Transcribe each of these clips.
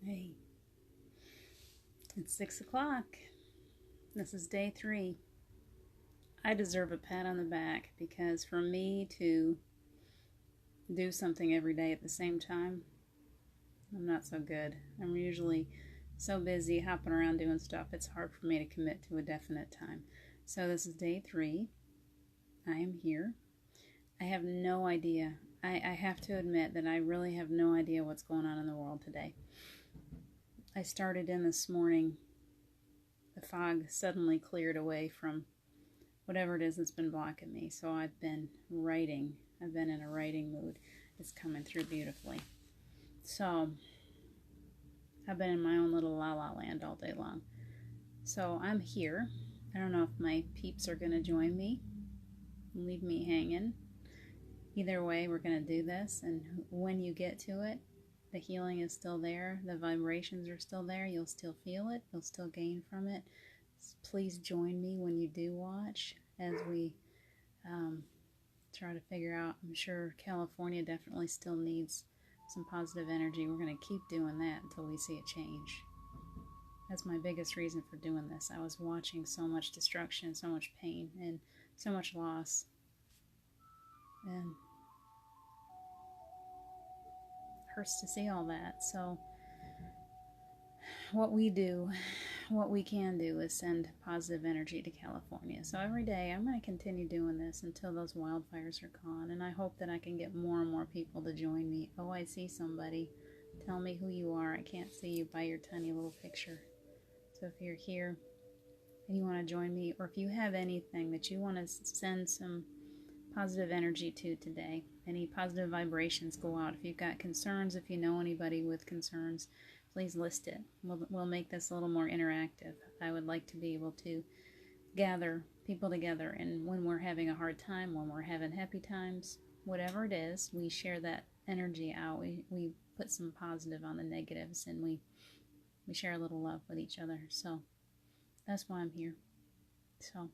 Hey, it's 6 o'clock. This is day 3. I deserve a pat on the back because for me to do something every day at the same time, I'm not so good. I'm usually so busy hopping around doing stuff, it's hard for me to commit to a definite time. So this is day 3. I am here. I have no idea. I have to admit that I really have no idea what's going on in the world today. I started in this morning. The fog suddenly cleared away from whatever it is that's been blocking me. So I've been writing. I've been in a writing mood. It's coming through beautifully. So I've been in my own little la-la land all day long. So I'm here. I don't know if my peeps are going to join me and leave me hanging. Either way, we're going to do this. And when you get to it, the healing is still there. The vibrations are still there. You'll still feel it. You'll still gain from it. Please join me when you do watch as we try to figure out. I'm sure California definitely still needs some positive energy. We're going to keep doing that until we see a change. That's my biggest reason for doing this. I was watching so much destruction, so much pain, and so much loss. And it hurts to see all that. So what we can do is send positive energy to California. So every day I'm going to continue doing this until those wildfires are gone. And I hope that I can get more and more people to join me. Oh, I see somebody. Tell me who you are. I can't see you by your tiny little picture. So if you're here and you want to join me, or if you have anything that you want to send some positive energy to today, any positive vibrations go out. If you've got concerns, if you know anybody with concerns, please list it. We'll make this a little more interactive. I would like to be able to gather people together, and when we're having a hard time, when we're having happy times, whatever it is, we share that energy out. We put some positive on the negatives, and we share a little love with each other. So that's why I'm here. So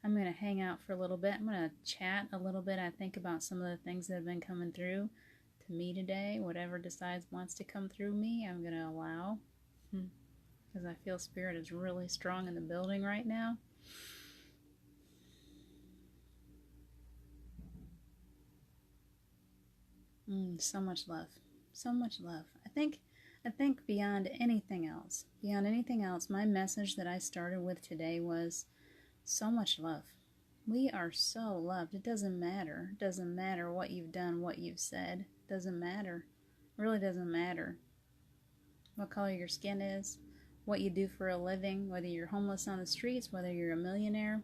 I'm going to hang out for a little bit. I'm going to chat a little bit. I think about some of the things that have been coming through to me today. Whatever decides wants to come through me, I'm going to allow. Because I feel spirit is really strong in the building right now. So much love. So much love. I think beyond anything else, my message that I started with today was so much love. We are so loved. It doesn't matter. It doesn't matter what you've done, what you've said. It doesn't matter. It really doesn't matter what color your skin is, what you do for a living, whether you're homeless on the streets, whether you're a millionaire.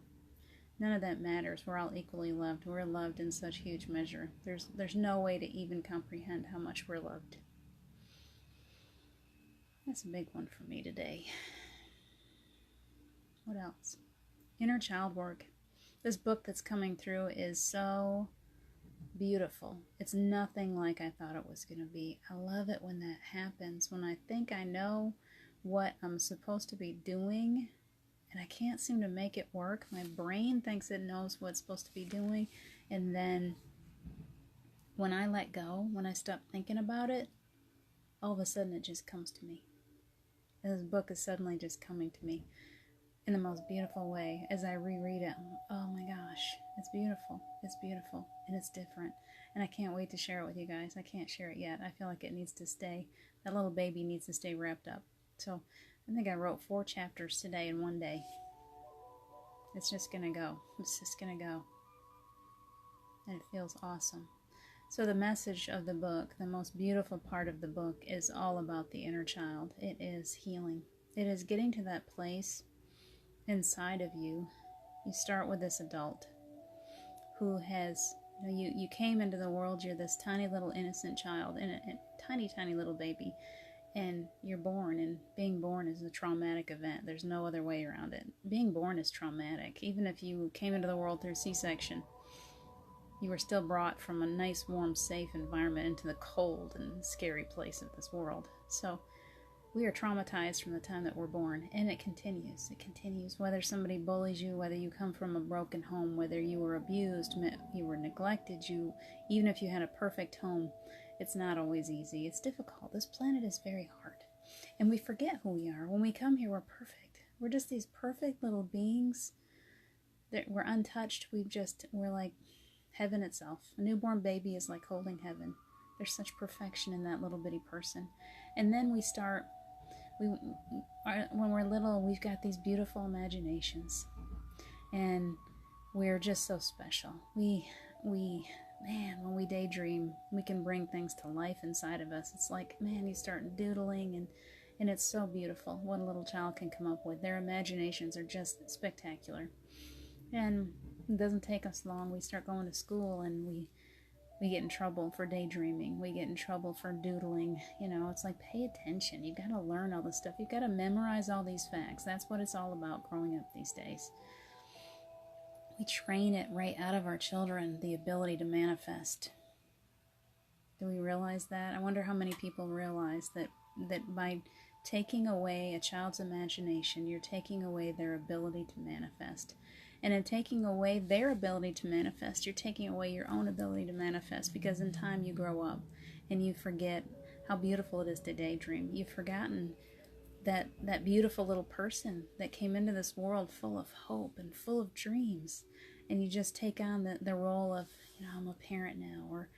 None of that matters. We're all equally loved. We're loved in such huge measure. There's no way to even comprehend how much we're loved. That's a big one for me today. What else? Inner child work. This book that's coming through is so beautiful. It's nothing like I thought it was going to be. I love it when that happens, when I think I know what I'm supposed to be doing and I can't seem to make it work. My brain thinks it knows what it's supposed to be doing, and then when I let go, when I stop thinking about it, all of a sudden it just comes to me. And this book is suddenly just coming to me in the most beautiful way. As I reread it, oh my gosh, it's beautiful, and it's different. And I can't wait to share it with you guys. I can't share it yet. I feel like it needs to stay, that little baby needs to stay wrapped up. So I think I wrote 4 chapters today in one day. It's just gonna go. It's just gonna go. And it feels awesome. So the message of the book, the most beautiful part of the book, is all about the inner child. It is healing. It is getting to that place inside of you. You start with this adult who has, you came into the world, you're this tiny little innocent child, and a tiny little baby, and you're born, and being born is a traumatic event. There's no other way around it. Being born is traumatic. Even if you came into the world through C-section, you were still brought from a nice, warm, safe environment into the cold and scary place of this world. So we are traumatized from the time that we're born, and it continues. It continues. Whether somebody bullies you, whether you come from a broken home, whether you were abused, you were neglected, even if you had a perfect home, it's not always easy. It's difficult. This planet is very hard. And we forget who we are. When we come here, we're perfect. We're just these perfect little beings that we're untouched. We're like heaven itself. A newborn baby is like holding heaven. There's such perfection in that little bitty person. And then when we're little, we've got these beautiful imaginations, and we're just so special. Man, when we daydream, we can bring things to life inside of us. It's like, man, you start doodling, and it's so beautiful what a little child can come up with. Their imaginations are just spectacular. And it doesn't take us long. We start going to school, and we get in trouble for daydreaming. We get in trouble for doodling. It's like, pay attention. You've got to learn all this stuff. You've got to memorize all these facts. That's what it's all about growing up these days. We train it right out of our children, the ability to manifest. Do we realize that? I wonder how many people realize that by taking away a child's imagination, you're taking away their ability to manifest. And in taking away their ability to manifest, you're taking away your own ability to manifest, because in time you grow up and you forget how beautiful it is to daydream. You've forgotten that beautiful little person that came into this world full of hope and full of dreams, and you just take on the role of, I'm a parent now, or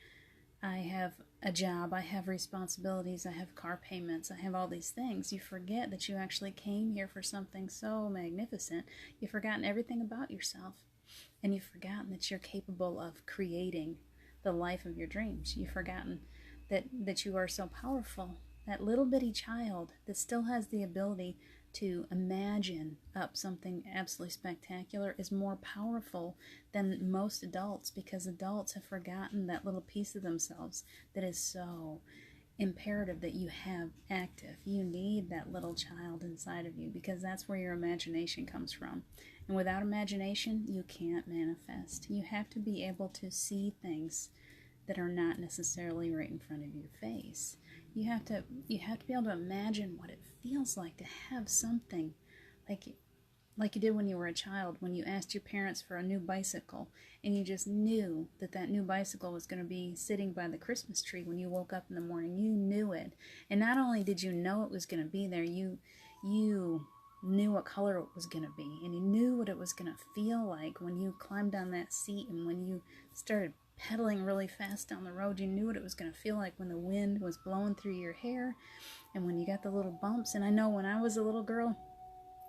I have a job, I have responsibilities, I have car payments, I have all these things. You forget that you actually came here for something so magnificent. You've forgotten everything about yourself, and you've forgotten that you're capable of creating the life of your dreams. You've forgotten that you are so powerful. That little bitty child that still has the ability to imagine up something absolutely spectacular is more powerful than most adults, because adults have forgotten that little piece of themselves that is so imperative that you have active. You need that little child inside of you, because that's where your imagination comes from. And without imagination, you can't manifest. You have to be able to see things that are not necessarily right in front of your face. You have to be able to imagine what it feels like to have something like you did when you were a child, when you asked your parents for a new bicycle, and you just knew that new bicycle was going to be sitting by the Christmas tree when you woke up in the morning. You knew it. And not only did you know it was going to be there, you knew what color it was going to be, and you knew what it was going to feel like when you climbed on that seat, and when you started pedaling really fast down the road. You knew what it was going to feel like when the wind was blowing through your hair, and when you got the little bumps. And I know when I was a little girl,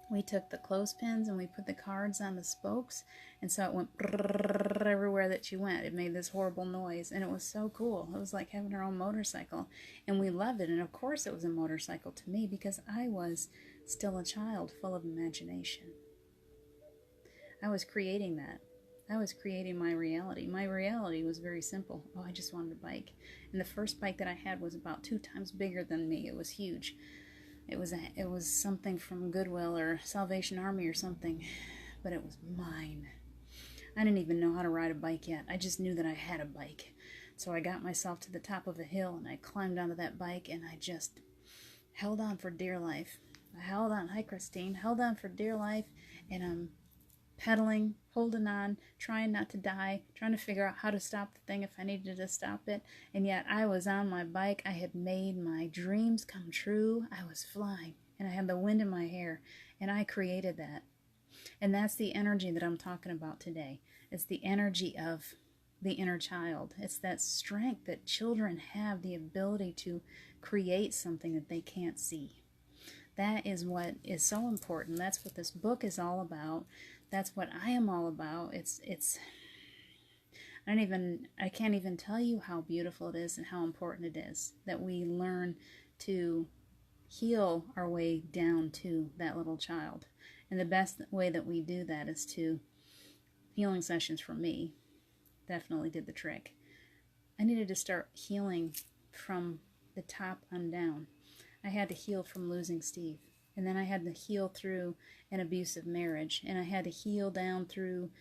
we took the clothespins and we put the cards on the spokes, and so it went everywhere that you went. It made this horrible noise, and it was so cool. It was like having our own motorcycle, and we loved it. And of course it was a motorcycle to me, because I was still a child full of imagination. I was creating that. I was creating my reality. My reality was very simple. Oh, I just wanted a bike. And the first bike that I had was about 2 times bigger than me. It was huge. It was something from Goodwill or Salvation Army or something, but it was mine. I didn't even know how to ride a bike yet. I just knew that I had a bike. So I got myself to the top of a hill, and I climbed onto that bike, and I just held on for dear life. I held on. Hi, Christine. Held on for dear life, and I'm pedaling, holding on, trying not to die, trying to figure out how to stop the thing if I needed to stop it. And yet I was on my bike. I had made my dreams come true. I was flying, and I had the wind in my hair, and I created that. And that's the energy that I'm talking about today. It's the energy of the inner child. It's that strength that children have, the ability to create something that they can't see. That is what is so important. That's what this book is all about. That's what I am all about. I can't even tell you how beautiful it is and how important it is that we learn to heal our way down to that little child. And the best way that we do that is to healing sessions for me definitely did the trick. I needed to start healing from the top on down. I had to heal from losing Steve. And then I had to heal through an abusive marriage. And I had to heal down through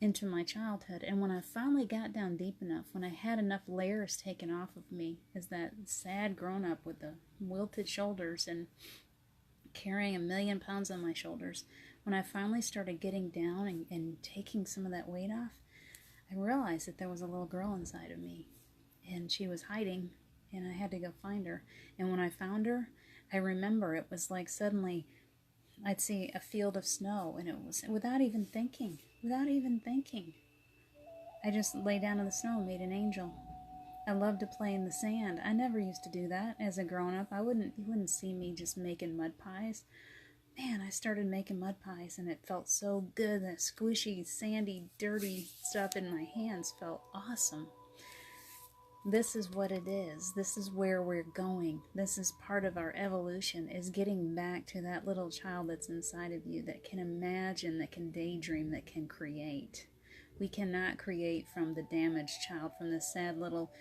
into my childhood. And when I finally got down deep enough, when I had enough layers taken off of me as that sad grown-up with the wilted shoulders and carrying 1,000,000 pounds on my shoulders, when I finally started getting down and taking some of that weight off, I realized that there was a little girl inside of me. And she was hiding, and I had to go find her. And when I found her, I remember it was like suddenly I'd see a field of snow, and it was without even thinking, I just lay down in the snow and made an angel. I love to play in the sand. I never used to do that as a grown up. You wouldn't see me just making mud pies. Man, I started making mud pies and it felt so good. That squishy, sandy, dirty stuff in my hands felt awesome. This is what it is. This is where we're going. This is part of our evolution, is getting back to that little child that's inside of you that can imagine, that can daydream, that can create. We cannot create from the damaged child, from the sad little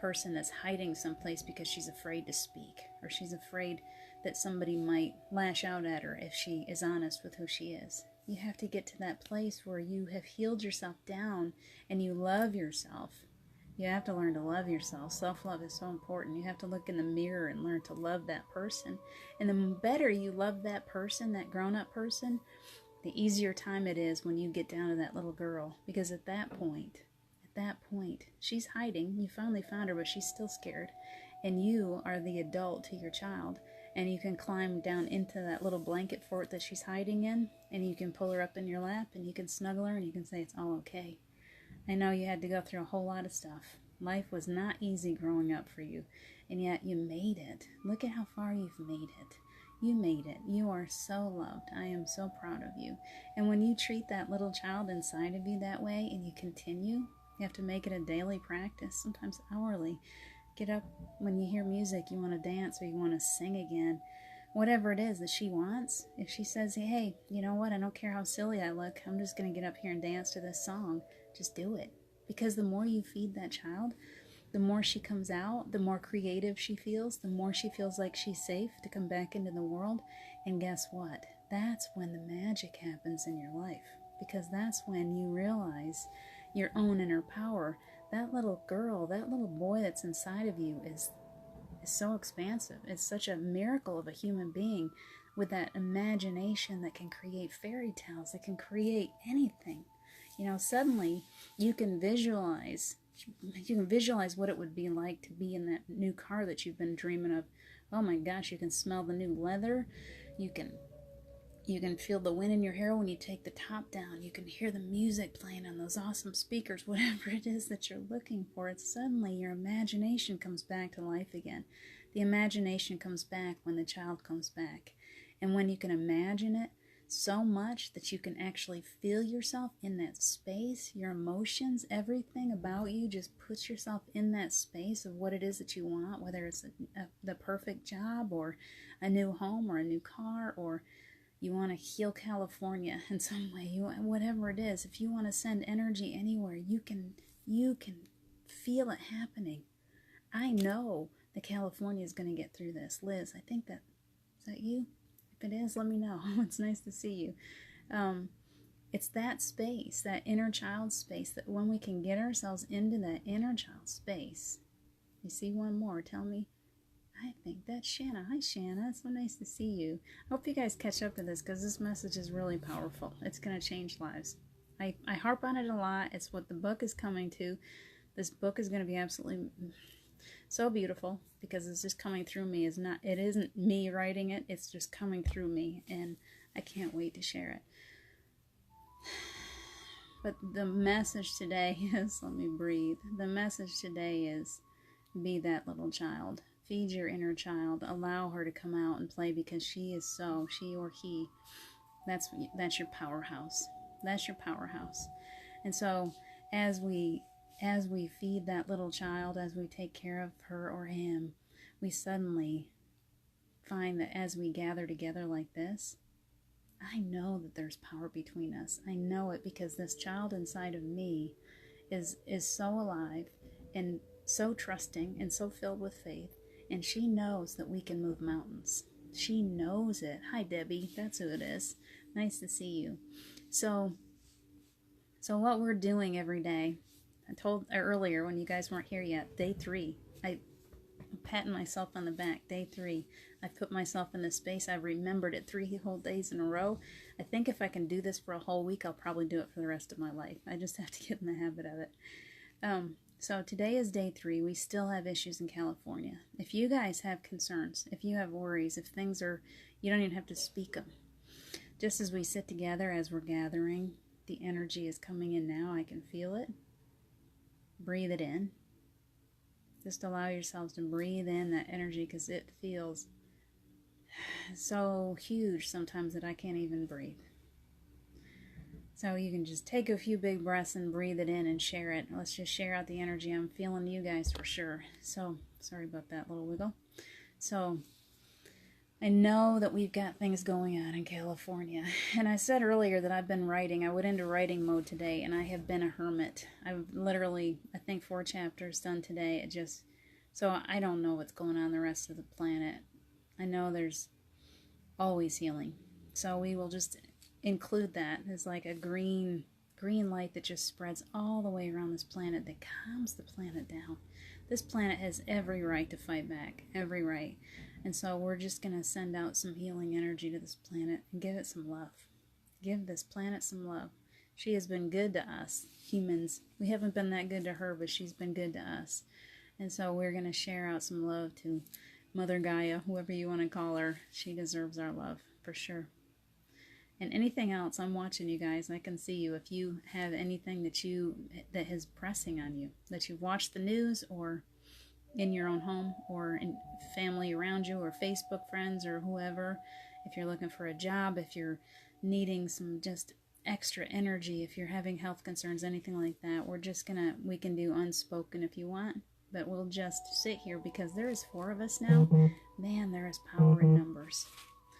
person that's hiding someplace because she's afraid to speak, or she's afraid that somebody might lash out at her if she is honest with who she is. You have to get to that place where you have healed yourself down and you love yourself. You have to learn to love yourself. Self-love is so important. You have to look in the mirror and learn to love that person. And the better you love that person, that grown-up person, the easier time it is when you get down to that little girl. Because at that point, she's hiding. You finally found her, but she's still scared. And you are the adult to your child. And you can climb down into that little blanket fort that she's hiding in. And you can pull her up in your lap, and you can snuggle her, and you can say it's all okay. I know you had to go through a whole lot of stuff. Life was not easy growing up for you, and yet you made it. Look at how far you've made it. You made it. You are so loved. I am so proud of you. And when you treat that little child inside of you that way, and you continue, you have to make it a daily practice, sometimes hourly. Get up when you hear music, you want to dance or you want to sing again. Whatever it is that she wants, if she says, hey, you know what, I don't care how silly I look, I'm just going to get up here and dance to this song. Just do it. Because the more you feed that child, the more she comes out, the more creative she feels, the more she feels like she's safe to come back into the world. And guess what? That's when the magic happens in your life. Because that's when you realize your own inner power. That little girl, that little boy that's inside of you is so expansive. It's such a miracle of a human being with that imagination that can create fairy tales, that can create anything. You know, suddenly you can visualize what it would be like to be in that new car that you've been dreaming of. Oh my gosh, you can smell the new leather. You can feel the wind in your hair when you take the top down. You can hear the music playing on those awesome speakers, whatever it is that you're looking for. It's suddenly your imagination comes back to life again. The imagination comes back when the child comes back. And when you can imagine it so much that you can actually feel yourself in that space, your emotions, everything about you, just puts yourself in that space of what it is that you want, whether it's the perfect job or a new home or a new car, or you want to heal California in some way, whatever it is. If you want to send energy anywhere, you can feel it happening. I know that California is going to get through this. Liz, I think is that you? If it is, let me know. It's nice to see you. It's that space, that inner child space, that when we can get ourselves into that inner child space. You see one more, tell me. I think that's Shanna. Hi, Shanna. It's so nice to see you. I hope you guys catch up to this because this message is really powerful. It's going to change lives. I harp on it a lot. It's what the book is coming to. This book is going to be absolutely so beautiful because it's just coming through me. It isn't me writing it. It's just coming through me, and I can't wait to share it. But the message today is, let me breathe. The message today is, be that little child. Feed your inner child. Allow her to come out and play because she or he, that's your powerhouse. That's your powerhouse. And so as we feed that little child, as we take care of her or him, we suddenly find that as we gather together like this, I know that there's power between us. I know it because this child inside of me is so alive and so trusting and so filled with faith. And she knows that we can move mountains. She knows it. Hi, Debbie. That's who it is. Nice to see you. So what we're doing every day, I told earlier when you guys weren't here yet, day 3. I'm patting myself on the back. Day 3. I put myself in this space. I remembered it 3 whole days in a row. I think if I can do this for a whole week, I'll probably do it for the rest of my life. I just have to get in the habit of it. So today is day 3. We still have issues in California. If you guys have concerns, if you have worries, if things are, you don't even have to speak them. Just as we sit together, as we're gathering, the energy is coming in now. I can feel it. Breathe it in. Just allow yourselves to breathe in that energy, because it feels so huge sometimes that I can't even breathe. So you can just take a few big breaths and breathe it in and share it. Let's just share out the energy. I'm feeling you guys for sure. So, sorry about that little wiggle. So, I know that we've got things going on in California. And I said earlier that I've been writing. I went into writing mode today, and I have been a hermit. I've literally, I think, 4 chapters done today. So I don't know what's going on the rest of the planet. I know there's always healing. So we will just include that as like a green light that just spreads all the way around this planet, that calms the planet down. This planet has every right to fight back, every right. And so we're just going to send out some healing energy to this planet and give it some love. Give this planet some love. She has been good to us, humans. We haven't been that good to her, but she's been good to us. And so we're going to share out some love to Mother Gaia, whoever you want to call her. She deserves our love, for sure. And anything else, I'm watching you guys. I can see you. If you have anything that is pressing on you, that you've watched the news, or in your own home, or in family around you, or Facebook friends, or whoever. If you're looking for a job, if you're needing some just extra energy, if you're having health concerns, anything like that, we can do unspoken if you want. But we'll just sit here, because there is 4 of us now. Man, there is power in numbers.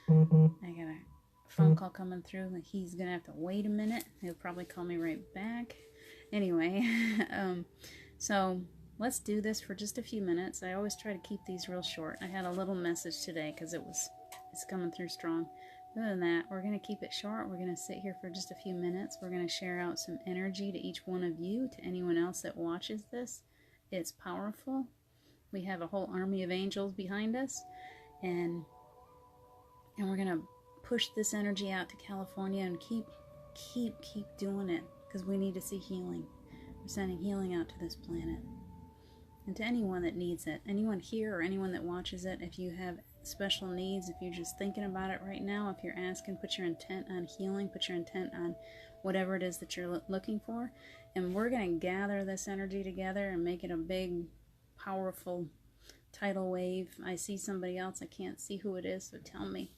I got a phone call coming through. He's gonna have to wait a minute. He'll probably call me right back. Anyway, so let's do this for just a few minutes. I always try to keep these real short. I had a little message today because it's coming through strong. Other than that, we're going to keep it short. We're going to sit here for just a few minutes. We're going to share out some energy to each one of you, to anyone else that watches this. It's powerful. We have a whole army of angels behind us, and we're going to push this energy out to California and keep doing it, because we need to see healing. We're sending healing out to this planet. And to anyone that needs it, anyone here or anyone that watches it, if you have special needs, if you're just thinking about it right now, if you're asking, put your intent on healing, put your intent on whatever it is that you're looking for, and we're going to gather this energy together and make it a big, powerful tidal wave. I see somebody else. I can't see who it is, so tell me.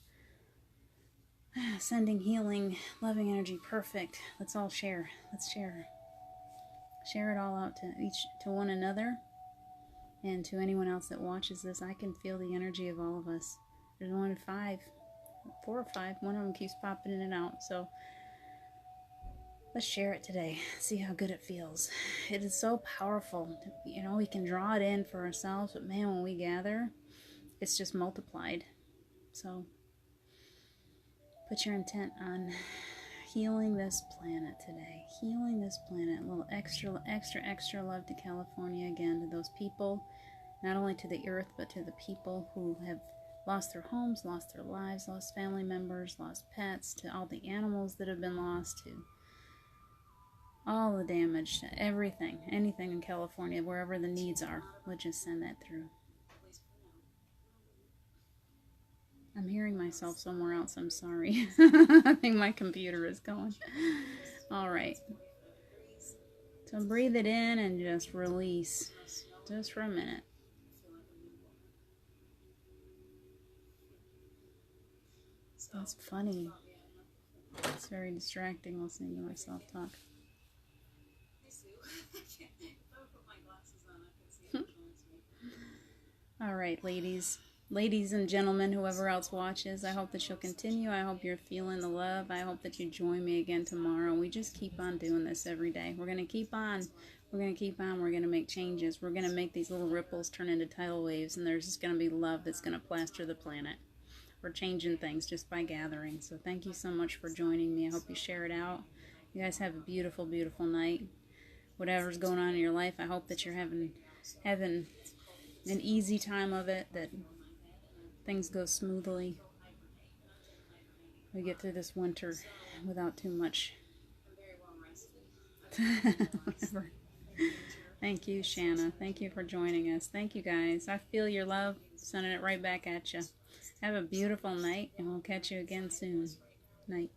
Sending healing, loving energy, perfect. Let's all share. Let's share. Share it all out to one another. And to anyone else that watches this, I can feel the energy of all of us. There's 4 or 5. One of them keeps popping in and out. So let's share it today. See how good it feels. It is so powerful. You know, we can draw it in for ourselves, but man, when we gather, it's just multiplied. So put your intent on healing this planet today. Healing this planet. A little extra love to California again, to those people, not only to the earth, but to the people who have lost their homes, lost their lives, lost family members, lost pets, to all the animals that have been lost, to all the damage, to everything, anything in California, wherever the needs are. We'll just send that through. I'm hearing myself somewhere else. I'm sorry. I think my computer is going. All right. So breathe it in and just release. Just for a minute. That's funny. It's very distracting listening to myself talk. All right, ladies and gentlemen, whoever else watches, I hope that you'll continue. I hope you're feeling the love. I hope that you join me again tomorrow. We just keep on doing this every day. We're going to keep on. We're going to keep on. We're going to make changes. We're going to make these little ripples turn into tidal waves, and there's just going to be love that's going to plaster the planet. We're changing things just by gathering. So thank you so much for joining me. I hope you share it out. You guys have a beautiful, beautiful night. Whatever's going on in your life, I hope that you're having an easy time of it, that things go smoothly. We get through this winter without too much whatever. Thank you, Shanna. Thank you for joining us. Thank you, guys. I feel your love, sending it right back at you. Have a beautiful night, and we'll catch you again soon. Night.